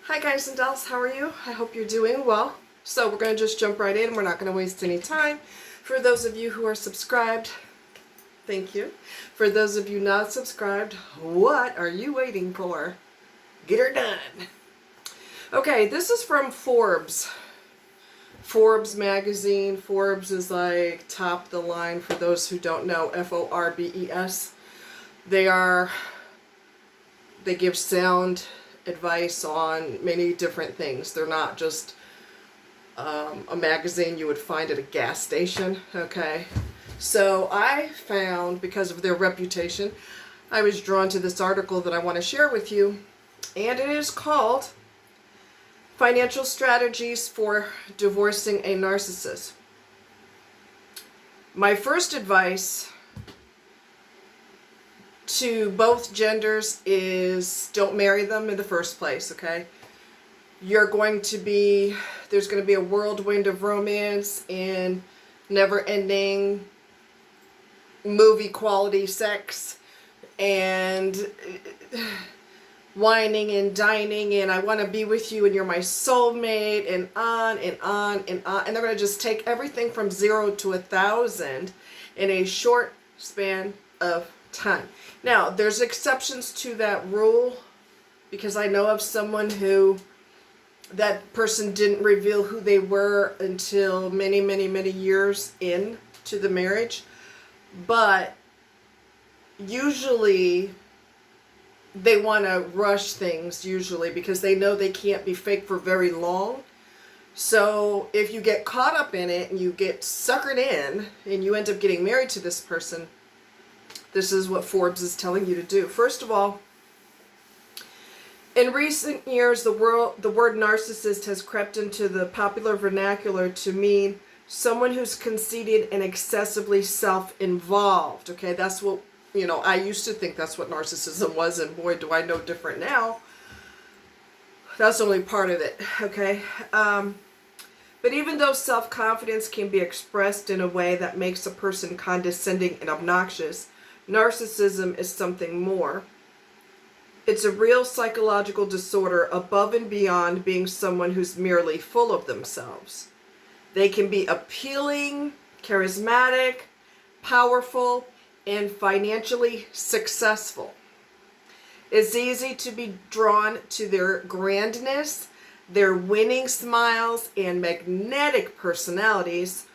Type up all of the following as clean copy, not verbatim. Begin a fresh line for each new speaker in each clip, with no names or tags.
Hi guys and dolls, how are you? I hope you're doing well. So we're going to just jump right in. We're not going to waste any time. For those of you who are subscribed, thank you. For those of you not subscribed, what are you waiting for? Get her done. Okay, this is from Forbes. Forbes magazine. Forbes is like top of the line for those who don't know. Forbes. They give sound advice on many different things. They're not just a magazine you would find at a gas station. Okay, so I found, because of their reputation, I was drawn to this article that I want to share with you, and it is called Financial Strategies for Divorcing a Narcissist. My first advice to both genders is don't marry them in the first place, okay? There's going to be a whirlwind of romance and never-ending movie quality sex and whining and dining and I want to be with you and you're my soulmate and on and on and on. And they're going to just take everything from 0 to 1,000 in a short span of time. Now, there's exceptions to that rule, because I know of someone who that person didn't reveal who they were until many, many, many years into the marriage. But usually they want to rush things, usually, because they know they can't be fake for very long. So if you get caught up in it and you get suckered in and you end up getting married to this person, this is what Forbes is telling you to do. First of all, in recent years, the word narcissist has crept into the popular vernacular to mean someone who's conceited and excessively self-involved. Okay, that's what, I used to think that's what narcissism was, and boy, do I know different now. That's only part of it, okay? But even though self-confidence can be expressed in a way that makes a person condescending and obnoxious, narcissism is something more. It's a real psychological disorder above and beyond being someone who's merely full of themselves. They can be appealing, charismatic, powerful, and financially successful. It's easy to be drawn to their grandness, their winning smiles, and magnetic personalities,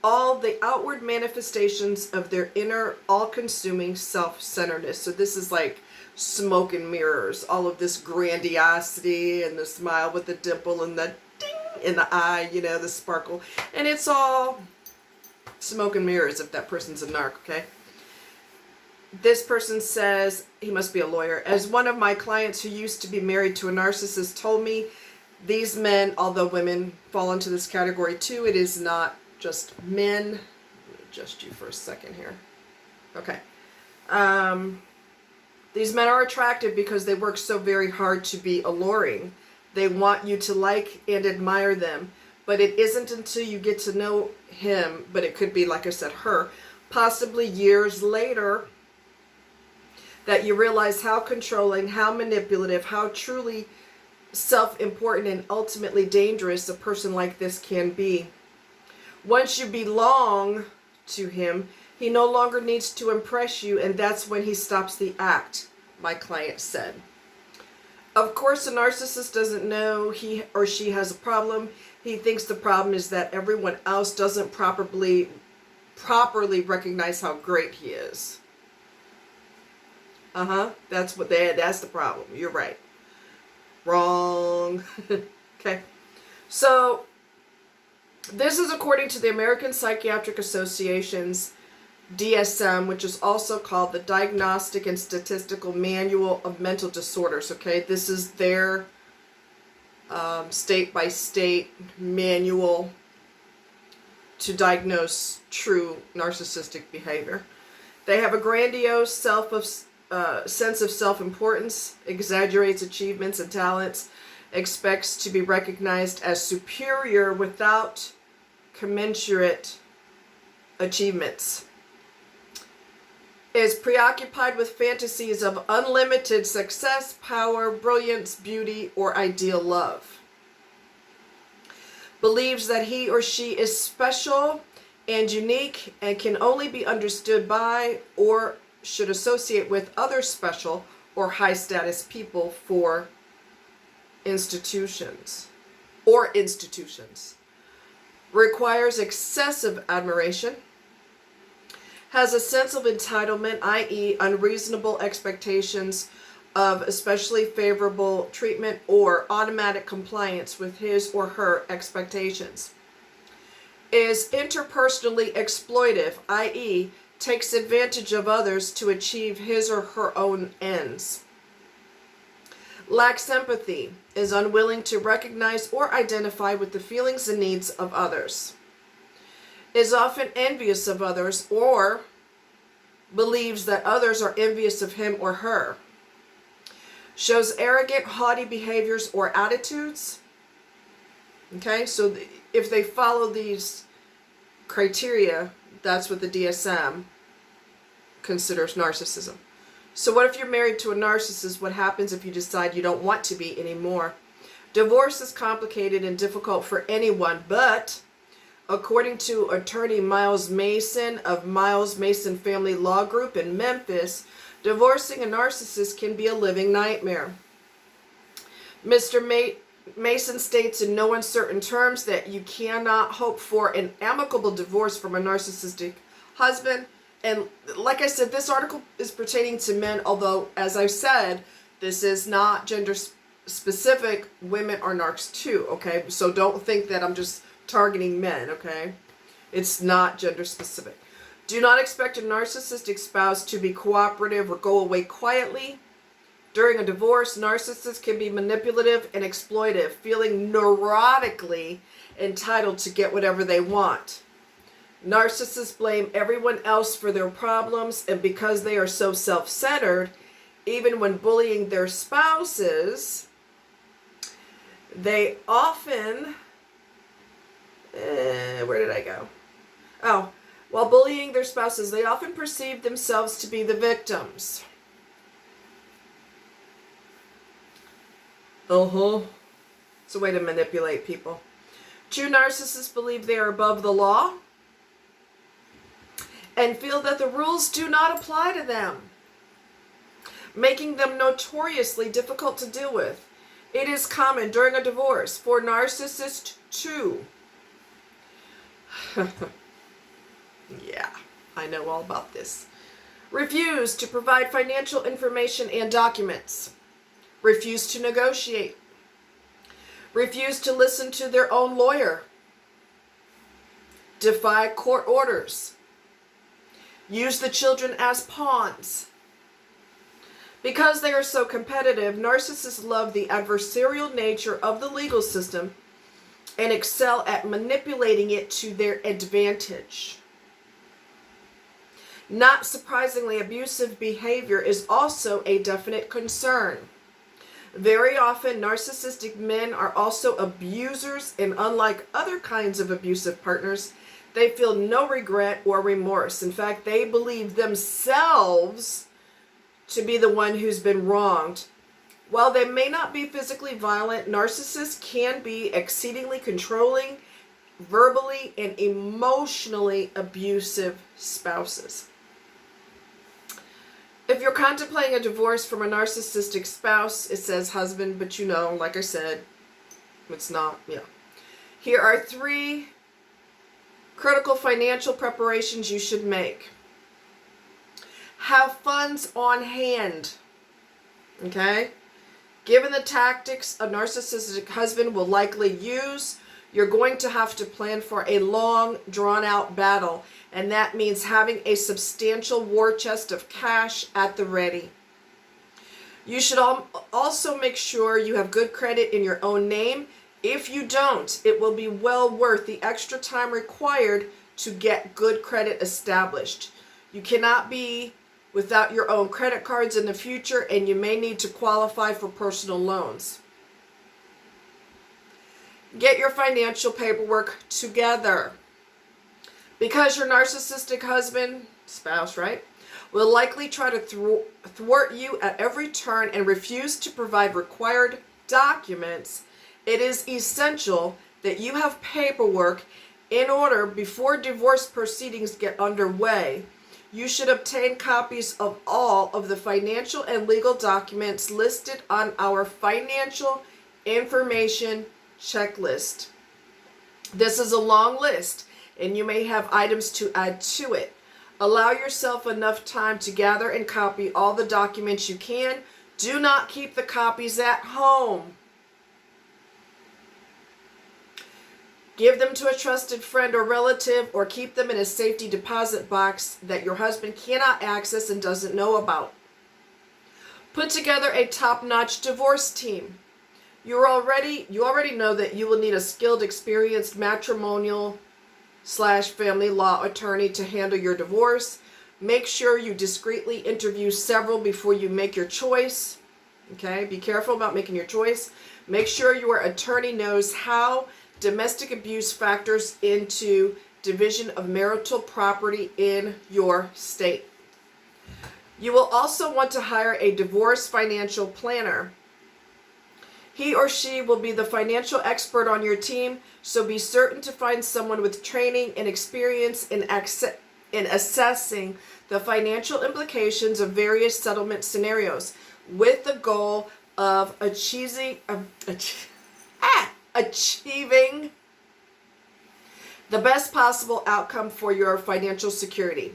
all the outward manifestations of their inner, all-consuming self-centeredness. So this is like smoke and mirrors, all of this grandiosity and the smile with the dimple and the ding in the eye, the sparkle. And it's all smoke and mirrors if that person's a narc, okay? This person says, he must be a lawyer, as one of my clients who used to be married to a narcissist told me, these men, although women fall into this category too, it is not just men. Let me adjust you for a second here. Okay. These men are attractive because they work so very hard to be alluring. They want you to like and admire them. But it isn't until you get to know him, but it could be, like I said, her, possibly years later, that you realize how controlling, how manipulative, how truly self-important and ultimately dangerous a person like this can be. Once you belong to him, he no longer needs to impress you, and that's when he stops the act, my client said. Of course, a narcissist doesn't know he or she has a problem. He thinks the problem is that everyone else doesn't properly recognize how great he is. That's the problem. You're right. Wrong. Okay. So this is according to the American Psychiatric Association's DSM, which is also called the Diagnostic and Statistical Manual of Mental Disorders. Okay, this is their state-by-state manual to diagnose true narcissistic behavior. They have a grandiose sense of self-importance, exaggerates achievements and talents, expects to be recognized as superior without commensurate achievements. is preoccupied with fantasies of unlimited success, power, brilliance, beauty, or ideal love. Believes that he or she is special and unique and can only be understood by or should associate with other special or high status people for institutions. Requires excessive admiration. Has a sense of entitlement, i.e. unreasonable expectations of especially favorable treatment or automatic compliance with his or her expectations. Is interpersonally exploitive, i.e. takes advantage of others to achieve his or her own ends. Lacks empathy, is unwilling to recognize or identify with the feelings and needs of others. Is often envious of others or believes that others are envious of him or her. Shows arrogant, haughty behaviors or attitudes. Okay, so if they follow these criteria, that's what the DSM considers narcissism. So what if you're married to a narcissist? What happens if you decide you don't want to be anymore? Divorce is complicated and difficult for anyone, but according to attorney Miles Mason of Miles Mason Family Law Group in Memphis, divorcing a narcissist can be a living nightmare. Mr. Mason states in no uncertain terms that you cannot hope for an amicable divorce from a narcissistic husband. And like I said, this article is pertaining to men, although, as I've said, this is not gender specific. Women are narcs too, okay? So don't think that I'm just targeting men, okay? It's not gender specific. Do not expect a narcissistic spouse to be cooperative or go away quietly. During a divorce, narcissists can be manipulative and exploitive, feeling neurotically entitled to get whatever they want. Narcissists blame everyone else for their problems, and because they are so self-centered, even when bullying their spouses, they often... where did I go? Oh, while bullying their spouses, they often perceive themselves to be the victims. It's a way to manipulate people. True narcissists believe they are above the law and feel that the rules do not apply to them, making them notoriously difficult to deal with. It is common during a divorce for narcissists to... yeah, I know all about this. Refuse to provide financial information and documents. Refuse to negotiate. Refuse to listen to their own lawyer. Defy court orders. Use the children as pawns. Because they are so competitive, narcissists love the adversarial nature of the legal system and excel at manipulating it to their advantage. Not surprisingly, abusive behavior is also a definite concern. Very often, narcissistic men are also abusers, and unlike other kinds of abusive partners, they feel no regret or remorse. In fact, they believe themselves to be the one who's been wronged. While they may not be physically violent, narcissists can be exceedingly controlling, verbally and emotionally abusive spouses. If you're contemplating a divorce from a narcissistic spouse, it says husband, but you know, like I said, it's not, yeah. Here are 3 critical financial preparations you should make. Have funds on hand, okay? Given the tactics a narcissistic husband will likely use, you're going to have to plan for a long, drawn-out battle, and that means having a substantial war chest of cash at the ready. You should also make sure you have good credit in your own name. If you don't, it will be well worth the extra time required to get good credit established. You cannot be without your own credit cards in the future, and you may need to qualify for personal loans. Get your financial paperwork together. Because your narcissistic husband, spouse, right, will likely try to thwart you at every turn and refuse to provide required documents. It is essential that you have paperwork in order before divorce proceedings get underway. You should obtain copies of all of the financial and legal documents listed on our financial information checklist. This is a long list, and you may have items to add to it. Allow yourself enough time to gather and copy all the documents you can. Do not keep the copies at home. Give them to a trusted friend or relative, or keep them in a safety deposit box that your husband cannot access and doesn't know about. Put together a top-notch divorce team. You already know that you will need a skilled, experienced matrimonial/family law attorney to handle your divorce. Make sure you discreetly interview several before you make your choice. Okay, be careful about making your choice. Make sure your attorney knows how domestic abuse factors into division of marital property in your state. You will also want to hire a divorce financial planner. He or she will be the financial expert on your team, so be certain to find someone with training and experience in assessing the financial implications of various settlement scenarios with the goal of achieving the best possible outcome for your financial security.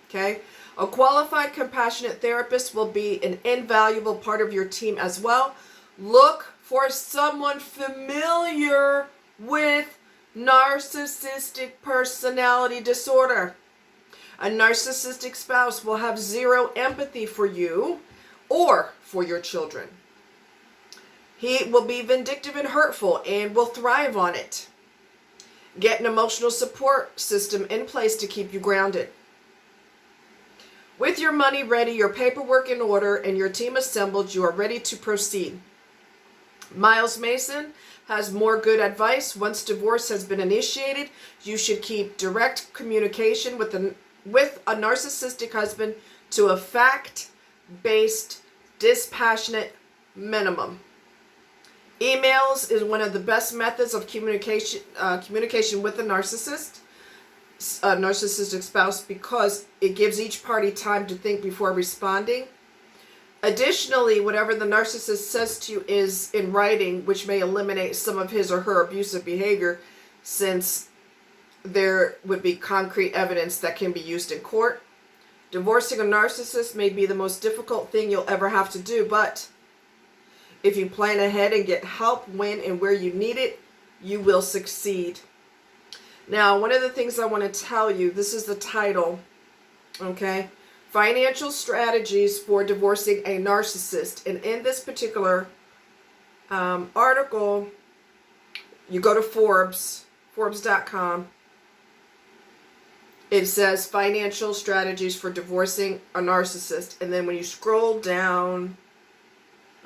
Okay? A qualified, compassionate therapist will be an invaluable part of your team as well. Look for someone familiar with narcissistic personality disorder. A narcissistic spouse will have zero empathy for you or for your children. He will be vindictive and hurtful and will thrive on it. Get an emotional support system in place to keep you grounded. With your money ready, your paperwork in order, and your team assembled, you are ready to proceed. Miles Mason has more good advice. Once divorce has been initiated, you should keep direct communication with a narcissistic husband to a fact-based, dispassionate minimum. Emails is one of the best methods of communication with a narcissistic spouse, because it gives each party time to think before responding. Additionally, whatever the narcissist says to you is in writing, which may eliminate some of his or her abusive behavior, since there would be concrete evidence that can be used in court. Divorcing a narcissist may be the most difficult thing you'll ever have to do, but if you plan ahead and get help when and where you need it, you will succeed. Now, one of the things I want to tell you, this is the title, okay? Financial Strategies for Divorcing a Narcissist. And in this particular article, you go to Forbes, Forbes.com. It says Financial Strategies for Divorcing a Narcissist. And then when you scroll down,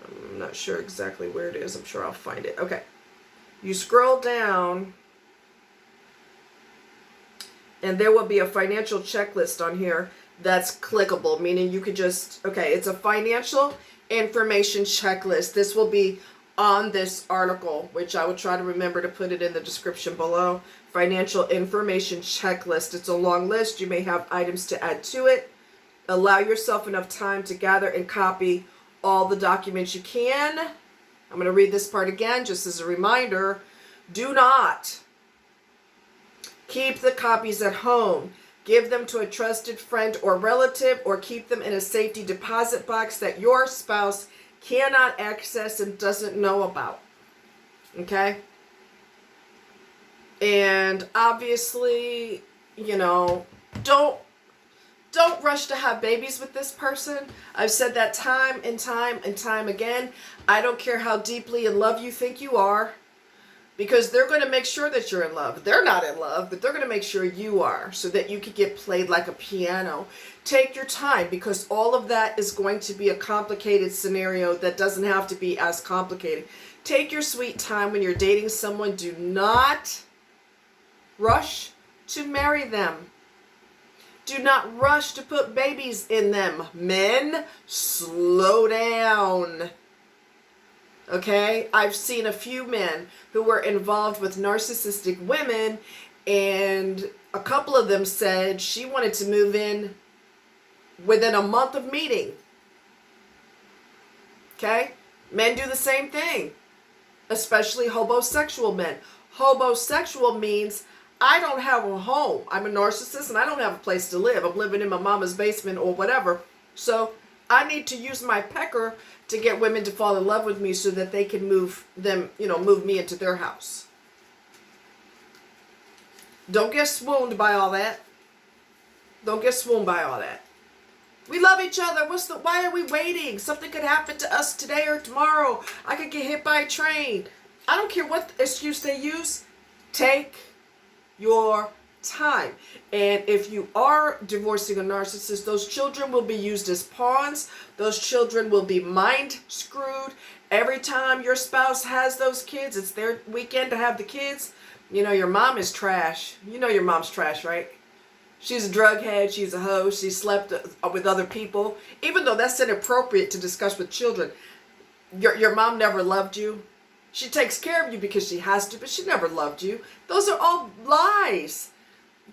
I'm not sure exactly where it is. I'm sure I'll find it. Okay. You scroll down, and there will be a financial checklist on here that's clickable, meaning you could just, okay, it's a financial information checklist. This will be on this article, which I will try to remember to put it in the description below. Financial information checklist. It's a long list. You may have items to add to it. Allow yourself enough time to gather and copy all the documents you can. I'm going to read this part again just as a reminder. Do not keep the copies at home. Give them to a trusted friend or relative, or keep them in a safety deposit box that your spouse cannot access and doesn't know about. Okay? And obviously, you know, don't rush to have babies with this person. I've said that time and time and time again. I don't care how deeply in love you think you are, because they're going to make sure that you're in love. They're not in love, but they're going to make sure you are, so that you could get played like a piano. Take your time, because all of that is going to be a complicated scenario that doesn't have to be as complicated. Take your sweet time when you're dating someone. Do not rush to marry them. Do not rush to put babies in them. Men, slow down. Okay? I've seen a few men who were involved with narcissistic women, and a couple of them said she wanted to move in within a month of meeting. Okay? Men do the same thing, especially homosexual men. Homosexual means I don't have a home. I'm a narcissist and I don't have a place to live. I'm living in my mama's basement or whatever. So I need to use my pecker to get women to fall in love with me so that they can move me into their house. Don't get swooned by all that. Don't get swooned by all that. We love each other. Why are we waiting? Something could happen to us today or tomorrow. I could get hit by a train. I don't care what excuse they use. Take your time. And if you are divorcing a narcissist, those children will be used as pawns. Those children will be mind screwed. Every time your spouse has those kids, it's their weekend to have the kids. You know your mom is trash. You know your mom's trash, right? She's a drug head. She's a hoe. She slept with other people. Even though that's inappropriate to discuss with children. Your mom never loved you. She takes care of you because she has to, but she never loved you. Those are all lies.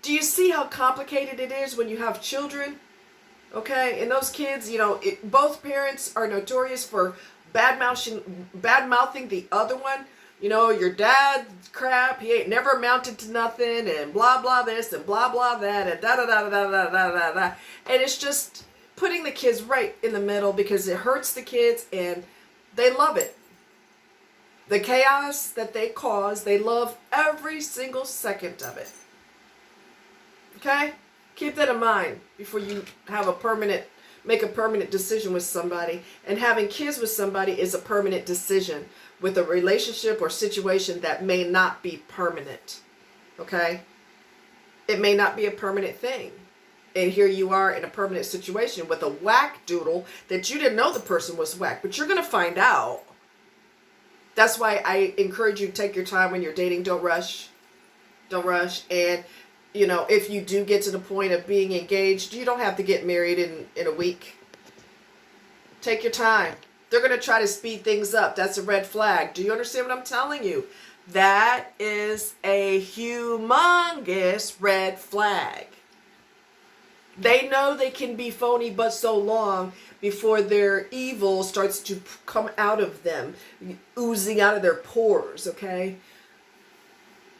Do you see how complicated it is when you have children? Okay, and those kids, both parents are notorious for bad-mouthing the other one. Your dad crap, he ain't never amounted to nothing, and blah, blah this, and blah, blah that, and da-da-da-da-da-da-da-da. And it's just putting the kids right in the middle because it hurts the kids, and they love it. The chaos that they cause, they love every single second of it. Okay? Keep that in mind before you make a permanent decision with somebody. And having kids with somebody is a permanent decision with a relationship or situation that may not be permanent. Okay? It may not be a permanent thing. And here you are in a permanent situation with a whack doodle that you didn't know the person was whack, but you're going to find out. That's why I encourage you to take your time when you're dating. Don't rush. Don't rush. And, if you do get to the point of being engaged, you don't have to get married in a week. Take your time. They're going to try to speed things up. That's a red flag. Do you understand what I'm telling you? That is a humongous red flag. They know they can be phony but so long before their evil starts to come out of them, oozing out of their pores, okay?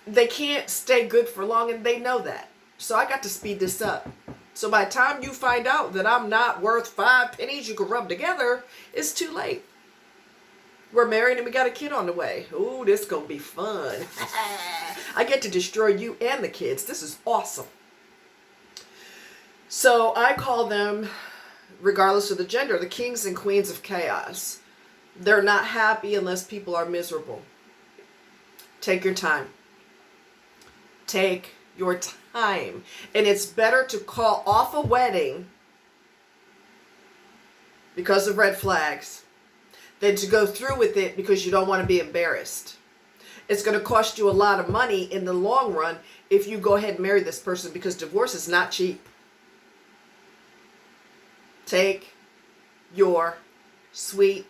They can't stay good for long, and they know that. So I got to speed this up. So by the time you find out that I'm not worth 5 pennies you can rub together, it's too late. We're married and we got a kid on the way. Ooh, this is going to be fun. I get to destroy you and the kids. This is awesome. So I call them, regardless of the gender, the kings and queens of chaos. They're not happy unless people are miserable. Take your time. Take your time. And it's better to call off a wedding because of red flags than to go through with it because you don't want to be embarrassed. It's going to cost you a lot of money in the long run if you go ahead and marry this person, because divorce is not cheap. Take your sweet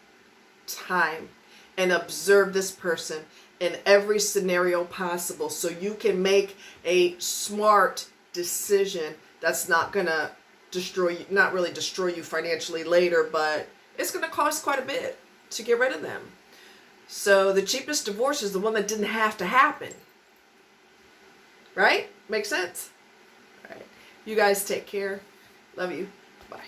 time and observe this person in every scenario possible so you can make a smart decision that's not going to destroy you, not really destroy you financially later, but it's going to cost quite a bit to get rid of them. So the cheapest divorce is the one that didn't have to happen. Right? Makes sense? All right. You guys take care. Love you. Bye.